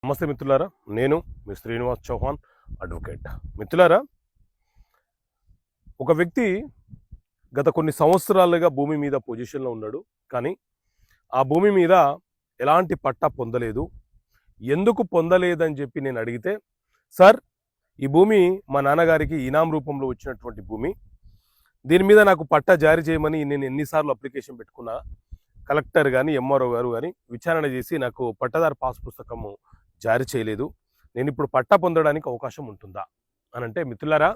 నమస్తే మిత్రులారా, నేను మీ శ్రీనివాస్ చౌహాన్ అడ్వకేట్. మిత్రులారా, ఒక వ్యక్తి గత కొన్ని సంవత్సరాలుగా భూమి మీద పొజిషన్లో ఉన్నాడు. కానీ ఆ భూమి మీద ఎలాంటి పట్టా పొందలేదు. ఎందుకు పొందలేదని చెప్పి నేను అడిగితే, సార్, ఈ భూమి మా నాన్నగారికి ఇనాం రూపంలో వచ్చినటువంటి భూమి, దీని మీద నాకు పట్టా జారీ చేయమని నేను ఎన్నిసార్లు అప్లికేషన్ పెట్టుకున్నా, కలెక్టర్ కానీ ఎంఆర్ఓ గారు కానీ విచారణ చేసి నాకు పట్టదారు పాస్ పుస్తకము జారీ చేయలేదు. నేను ఇప్పుడు పట్టా పొందడానికి అవకాశం ఉంటుందా అని అంటే, మిత్రులారా,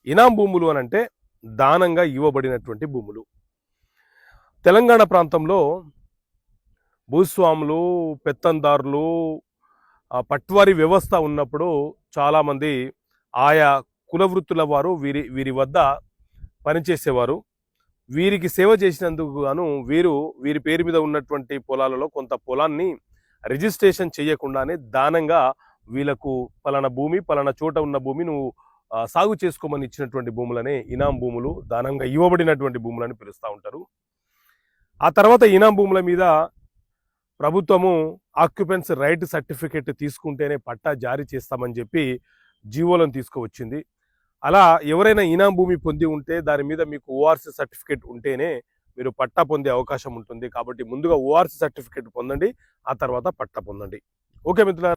ఇనాం భూములు అని అంటే దానంగా ఇవ్వబడినటువంటి భూములు. తెలంగాణ ప్రాంతంలో భూస్వాములు, పెత్తందారులు, పట్వారీ వ్యవస్థ ఉన్నప్పుడు చాలామంది ఆయా కులవృత్తుల వారు వీరి వద్ద పనిచేసేవారు. వీరికి సేవ చేసినందుకు గాను వీరి పేరు మీద ఉన్నటువంటి పొలాలలో కొంత పొలాన్ని రిజిస్ట్రేషన్ చేయకుండానే దానంగా వీళ్ళకు పలానా భూమి, పలానా చోట ఉన్న భూమి నువ్వు సాగు చేసుకోమని ఇచ్చినటువంటి భూములనే ఇనాం భూములు, దానంగా ఇవ్వబడినటువంటి భూములని పిలుస్తూ ఉంటారు. ఆ తర్వాత ఇనాం భూముల మీద ప్రభుత్వము ఆక్యుపెన్స్ రైట్ సర్టిఫికేట్ తీసుకుంటేనే పట్టా జారీ చేస్తామని చెప్పి జీవోలను తీసుకువచ్చింది. అలా ఎవరైనా ఇనాం భూమి పొంది ఉంటే దాని మీద మీకు ఓఆర్సీ సర్టిఫికేట్ ఉంటేనే మీరు పట్టా పొందే అవకాశం ఉంటుంది. కాబట్టి ముందుగా ఓఆర్సీ సర్టిఫికేట్ పొందండి, ఆ తర్వాత పట్టా పొందండి. ఓకే మిత్రులారా.